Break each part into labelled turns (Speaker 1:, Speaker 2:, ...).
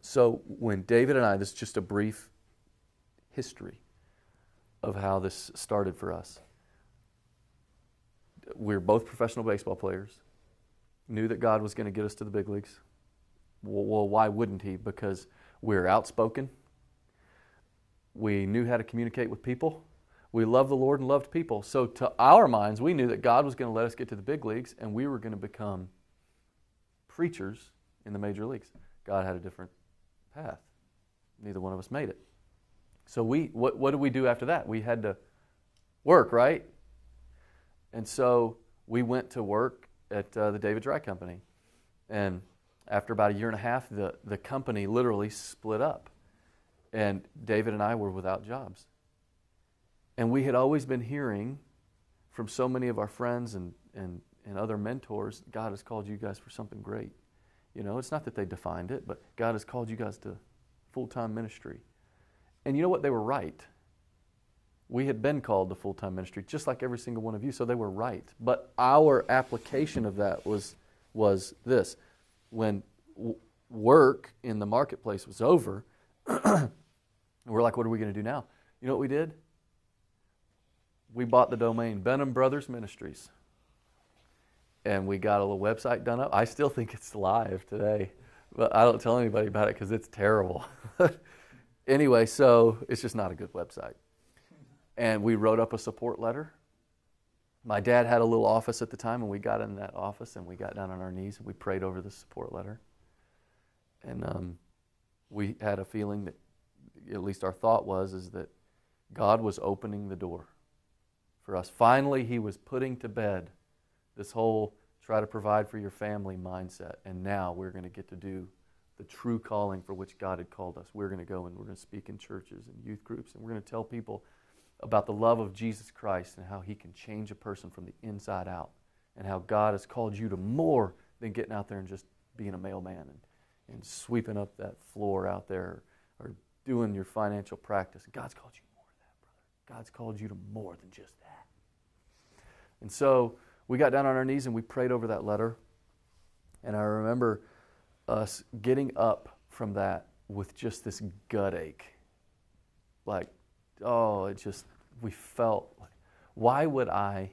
Speaker 1: So when David and I, this is just a brief history of how this started for us. We're both professional baseball players. Knew that God was going to get us to the big leagues. Well, why wouldn't he? Because we're outspoken. We knew how to communicate with people. We loved the Lord and loved people. So to our minds, we knew that God was going to let us get to the big leagues and we were going to become preachers in the major leagues. God had a different path. Neither one of us made it. So what did we do after that? We had to work, right? And so we went to work at the David Dry Company. And after about a year and a half, the company literally split up. And David and I were without jobs. And we had always been hearing from so many of our friends and other mentors, God has called you guys for something great. You know, it's not that they defined it, but God has called you guys to full-time ministry. And you know what? They were right. We had been called to full-time ministry, just like every single one of you, so they were right. But our application of that was this. When work in the marketplace was over, we're like, what are we going to do now? You know what we did? We bought the domain Benham Brothers Ministries. And we got a little website done up. I still think it's live today, but I don't tell anybody about it because it's terrible. Anyway, so it's just not a good website. And we wrote up a support letter. My dad had a little office at the time, and we got in that office, and we got down on our knees, and we prayed over the support letter. And we had a feeling that, at least our thought is that God was opening the door for us. Finally, he was putting to bed this whole try to provide for your family mindset. And now we're going to get to do the true calling for which God had called us. We're going to go and we're going to speak in churches and youth groups, and we're going to tell people about the love of Jesus Christ and how he can change a person from the inside out, and how God has called you to more than getting out there and just being a mailman and sweeping up that floor out there or doing your financial practice. God's called you more than that, brother. God's called you to more than just that. And so we got down on our knees and we prayed over that letter. And I remember us getting up from that with just this gut ache. Like, we felt like, why would I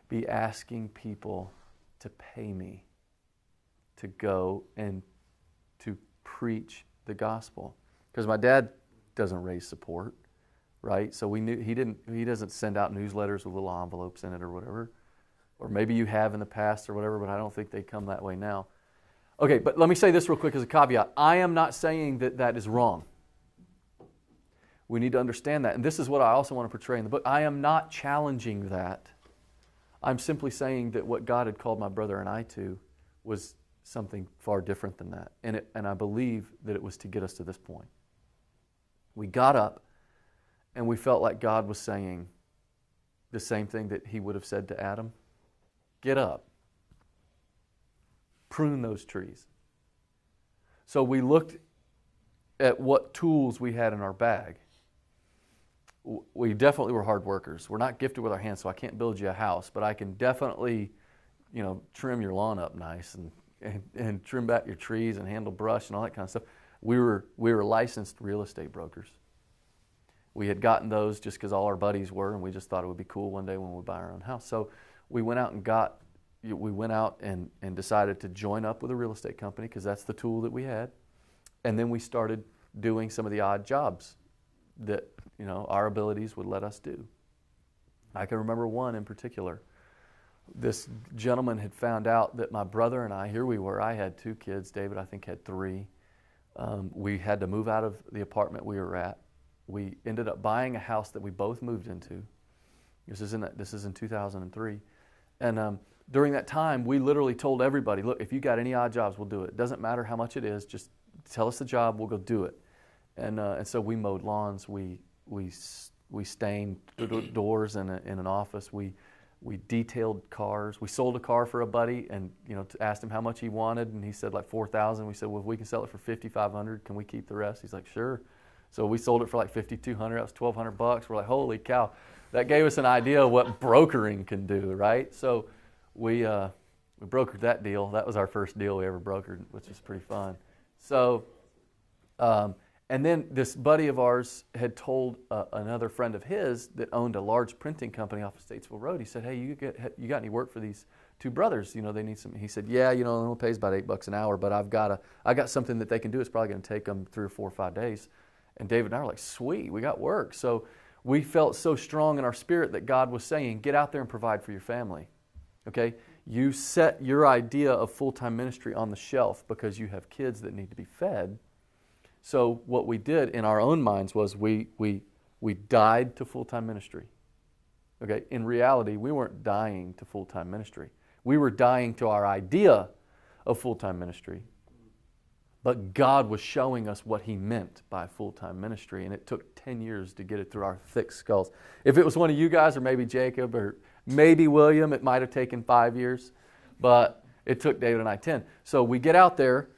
Speaker 1: be asking people to pay me to go and to preach the gospel? Because my dad doesn't raise support, right? So we knew he doesn't send out newsletters with little envelopes in it or whatever. Or maybe you have in the past or whatever, but I don't think they come that way now. Okay, but let me say this real quick as a caveat. I am not saying that that is wrong. We need to understand that. And this is what I also want to portray in the book. I am not challenging that. I'm simply saying that what God had called my brother and I to was something far different than that. And I believe that it was to get us to this point. We got up and we felt like God was saying the same thing that he would have said to Adam. Get up. Prune those trees. So we looked at what tools we had in our bag. We definitely were hard workers. We're not gifted with our hands, so I can't build you a house, but I can definitely, trim your lawn up nice and trim back your trees and handle brush and all that kind of stuff. We were licensed real estate brokers. We had gotten those just because all our buddies were, and we just thought it would be cool one day when we buy our own house. So we went out and decided to join up with a real estate company because that's the tool that we had. And then we started doing some of the odd jobs that, our abilities would let us do. I can remember one in particular. This gentleman had found out that my brother and I, here we were, I had 2 kids, David I think had 3. We had to move out of the apartment we were at. We ended up buying a house that we both moved into. This is in 2003. And during that time, we literally told everybody, look, if you got any odd jobs, we'll do it. It doesn't matter how much it is, just tell us the job, we'll go do it. And so we mowed lawns, we stained doors in an office, we detailed cars. We sold a car for a buddy and asked him how much he wanted, and he said like $4,000. We said, well, if we can sell it for $5,500, can we keep the rest? He's like, sure. So we sold it for like $5,200. That was $1,200. We're like, holy cow. That gave us an idea of what brokering can do, right? So we brokered that deal. That was our first deal we ever brokered, which was pretty fun. So And then this buddy of ours had told another friend of his that owned a large printing company off of Statesville Road. He said, "Hey, you got any work for these two brothers? You know, they need some." He said, "Yeah, you know, it only pays about $8 an hour, but I got something that they can do. It's probably going to take them 3 or 4 or 5 days." And David and I were like, "Sweet, we got work." So we felt so strong in our spirit that God was saying, "Get out there and provide for your family." Okay, you set your idea of full-time ministry on the shelf because you have kids that need to be fed. So what we did in our own minds was we died to full-time ministry. Okay, in reality, we weren't dying to full-time ministry. We were dying to our idea of full-time ministry. But God was showing us what He meant by full-time ministry, and it took 10 years to get it through our thick skulls. If it was one of you guys, or maybe Jacob, or maybe William, it might have taken 5 years, but it took David and I 10. So we get out there.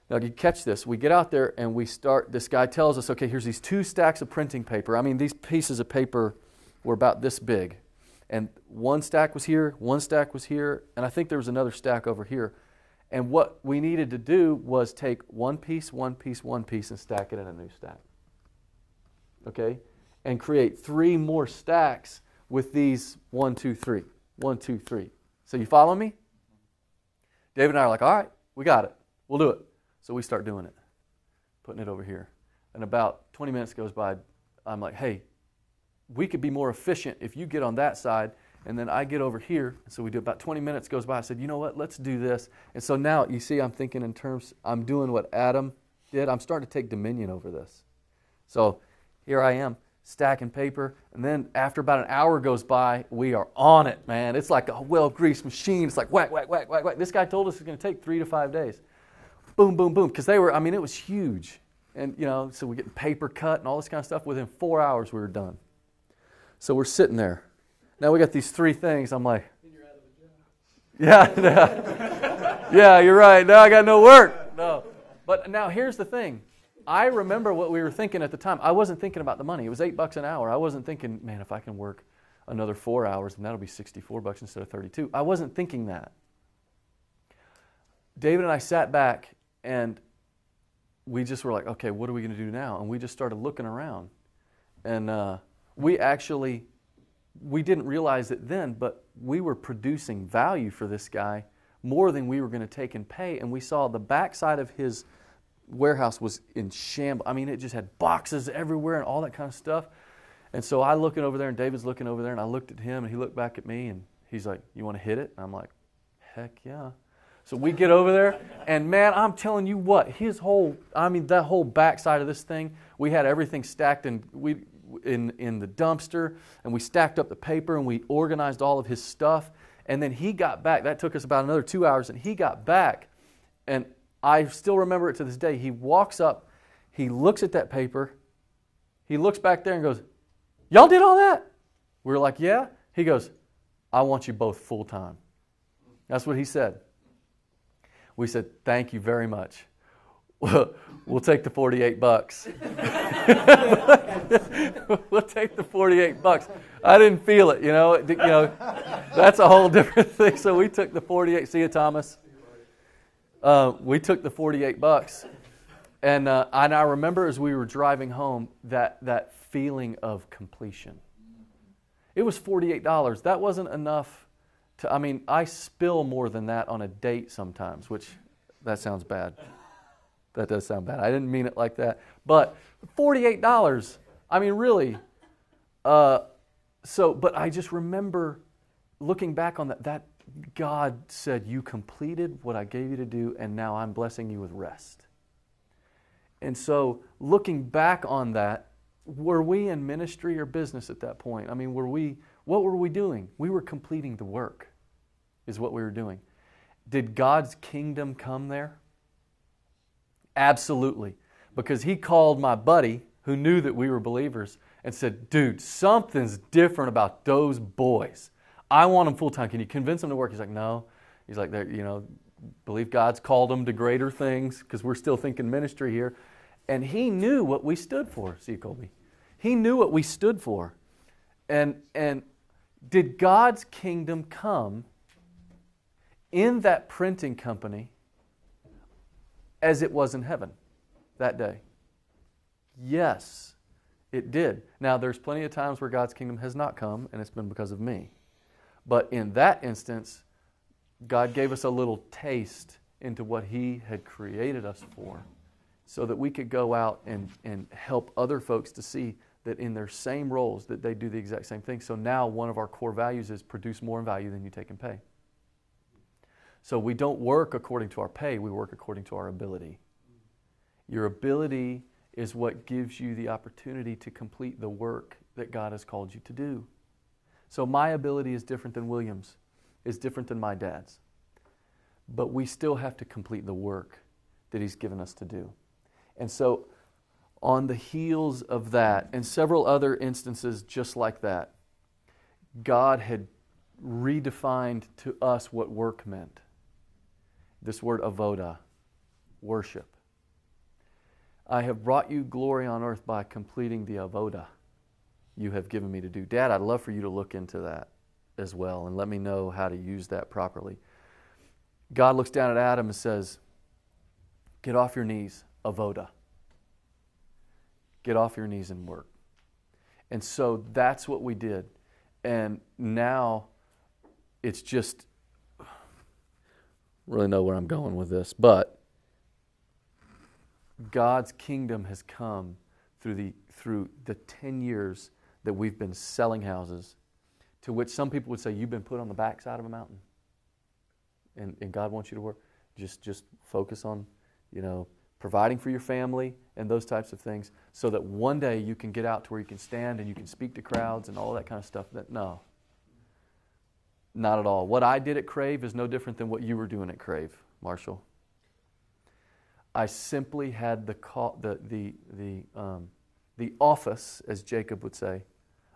Speaker 1: Now, you catch this. We get out there and we start. This guy tells us, okay, here's these 2 stacks of printing paper. I mean, these pieces of paper were about this big. And one stack was here, one stack was here, and I think there was another stack over here. And what we needed to do was take one piece, one piece, one piece, and stack it in a new stack. Okay? And create 3 more stacks with these 1, 2, 3. 1, 2, 3. So you follow me? David and I are like, all right, we got it. We'll do it. So we start doing it, putting it over here. And about 20 minutes goes by, I'm like, hey, we could be more efficient if you get on that side and then I get over here. So we do about 20 minutes goes by. I said, you know what, let's do this. And so now, you see, I'm thinking in terms, I'm doing what Adam did. I'm starting to take dominion over this. So here I am, stacking paper. And then after about an hour goes by, we are on it, man. It's like a well-greased machine. It's like whack, whack, whack, whack, whack. This guy told us it's going to take 3 to 5 days. Boom, boom, boom. Because it was huge. And, you know, so we're getting paper cut and all this kind of stuff. Within 4 hours, we were done. So we're sitting there. Now we got these 3 things. I'm like, you're out of a job. Yeah, you're right. Now I got no work. No. But now here's the thing. I remember what we were thinking at the time. I wasn't thinking about the money. It was $8 an hour. I wasn't thinking, man, if I can work another 4 hours, then that'll be $64 instead of $32. I wasn't thinking that. David and I sat back and we just were like, okay, what are we going to do now? And we just started looking around. And we didn't realize it then, but we were producing value for this guy more than we were going to take and pay. And we saw the backside of his warehouse was in shambles. I mean, it just had boxes everywhere and all that kind of stuff. And so I looking over there, and David's looking over there, and I looked at him, and he looked back at me, and he's like, you want to hit it? And I'm like, heck yeah. So we get over there, and man, I'm telling you what, that whole backside of this thing, we had everything stacked in the dumpster, and we stacked up the paper, and we organized all of his stuff. And then he got back. That took us about another 2 hours, and he got back, and I still remember it to this day. He walks up, he looks at that paper, he looks back there and goes, y'all did all that? We were like, yeah. He goes, I want you both full time. That's what he said. We said, thank you very much. We'll take the $48. We'll take the $48. I didn't feel it, you know. That's a whole different thing. So we took the 48. See you, Thomas. We took the $48, and I remember as we were driving home that feeling of completion. It was $48. That wasn't enough. I spill more than that on a date sometimes, which that sounds bad. That does sound bad. I didn't mean it like that. But $48, really. But I just remember looking back on that God said, you completed what I gave you to do, and now I'm blessing you with rest. And so looking back on that, were we in ministry or business at that point? What were we doing? We were completing the work, is what we were doing. Did God's kingdom come there? Absolutely. Because He called my buddy, who knew that we were believers, and said, dude, something's different about those boys. I want them full time. Can you convince them to work? He's like, no. He's like, believe God's called them to greater things, because we're still thinking ministry here. And he knew what we stood for, see, Colby. He knew what we stood for. And did God's kingdom come in that printing company as it was in heaven that day? Yes, it did. Now, there's plenty of times where God's kingdom has not come, and it's been because of me. But in that instance, God gave us a little taste into what He had created us for, so that we could go out and help other folks to see that in their same roles that they do the exact same thing. So now one of our core values is produce more in value than you take in pay. So we don't work according to our pay, we work according to our ability. Your ability is what gives you the opportunity to complete the work that God has called you to do. So my ability is different than William's, is different than my dad's. But we still have to complete the work that He's given us to do. And so on the heels of that, and several other instances just like that, God had redefined to us what work meant. This word avoda, worship. I have brought you glory on earth by completing the avoda you have given me to do. Dad, I'd love for you to look into that as well and let me know how to use that properly. God looks down at Adam and says, get off your knees, avoda. Get off your knees and work. And so that's what we did. And now it's just, really know where I'm going with this, but God's kingdom has come through the 10 years that we've been selling houses, to which some people would say, you've been put on the backside of a mountain. And God wants you to work. Just focus on, providing for your family and those types of things, so that one day you can get out to where you can stand and you can speak to crowds and all that kind of stuff. No, not at all. What I did at Crave is no different than what you were doing at Crave, Marshall. I simply had the office, as Jacob would say,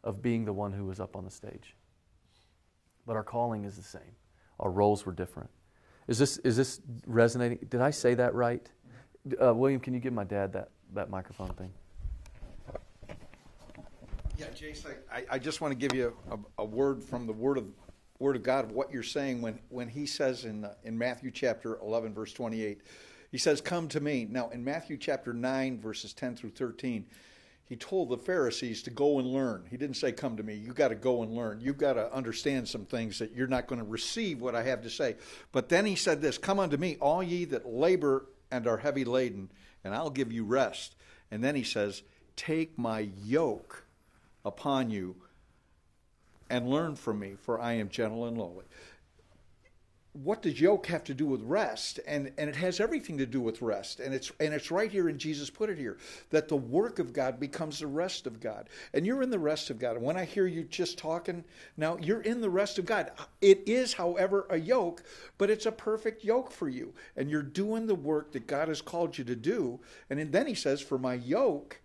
Speaker 1: of being the one who was up on the stage. But our calling is the same. Our roles were different. Is this resonating? Did I say that right? William, can you give my dad that microphone thing?
Speaker 2: Yeah, Jace, I just want to give you a word from the Word of God, what you're saying when He says in Matthew chapter 11, verse 28, He says, come to me. Now, in Matthew chapter 9, verses 10 through 13, He told the Pharisees to go and learn. He didn't say, come to me. You got to go and learn. You've got to understand some things that you're not going to receive what I have to say. But then He said this, come unto me, all ye that labor and are heavy laden, and I'll give you rest. And then He says, take my yoke upon you and learn from me, for I am gentle and lowly. What does yoke have to do with rest? And it has everything to do with rest. And it's right here, and Jesus put it here, that the work of God becomes the rest of God. And you're in the rest of God. And when I hear you just talking, now you're in the rest of God. It is, however, a yoke, but it's a perfect yoke for you. And you're doing the work that God has called you to do. And then He says, for my yoke,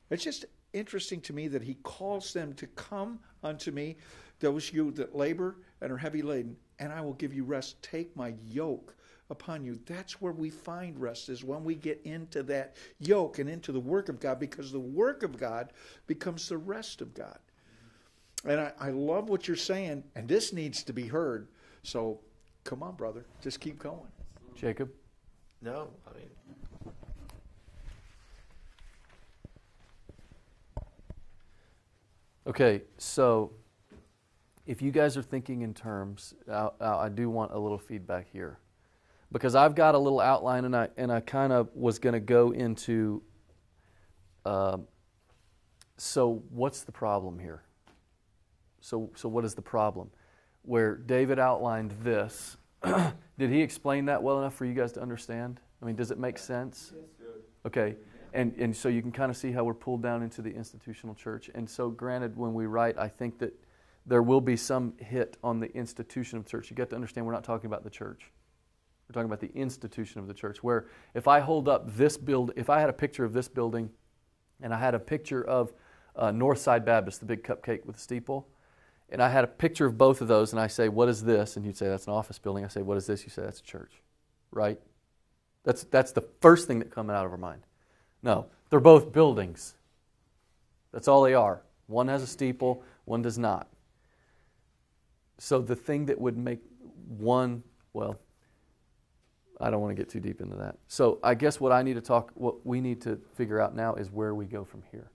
Speaker 2: it's just interesting to me that He calls them to come unto me, those you that labor and are heavy laden, and I will give you rest. Take my yoke upon you. That's where we find rest, is when we get into that yoke and into the work of God, because the work of God becomes the rest of God. And I love what you're saying, and this needs to be heard. So come on, brother. Just keep going.
Speaker 1: Jacob?
Speaker 3: No,
Speaker 1: Okay, so if you guys are thinking in terms, I do want a little feedback here, because I've got a little outline, and I kind of was going to go into. So what's the problem here? So what is the problem? Where David outlined this, did he explain that well enough for you guys to understand? I mean, does it make sense?
Speaker 3: Yes. Good.
Speaker 1: Okay. And so you can kind of see how we're pulled down into the institutional church. And so granted, when we write, I think that there will be some hit on the institution of the church. You got to understand we're not talking about the church. We're talking about the institution of the church, where if I hold up this build, if I had a picture of this building and I had a picture of Northside Baptist, the big cupcake with the steeple, and I had a picture of both of those, and I say, what is this? And you'd say, that's an office building. I say, what is this? You say, that's a church. Right? That's the first thing that comes out of our mind. No, they're both buildings. That's all they are. One has a steeple, one does not. So the thing that would make one, well, I don't want to get too deep into that. So I guess what we need to figure out now is where we go from here.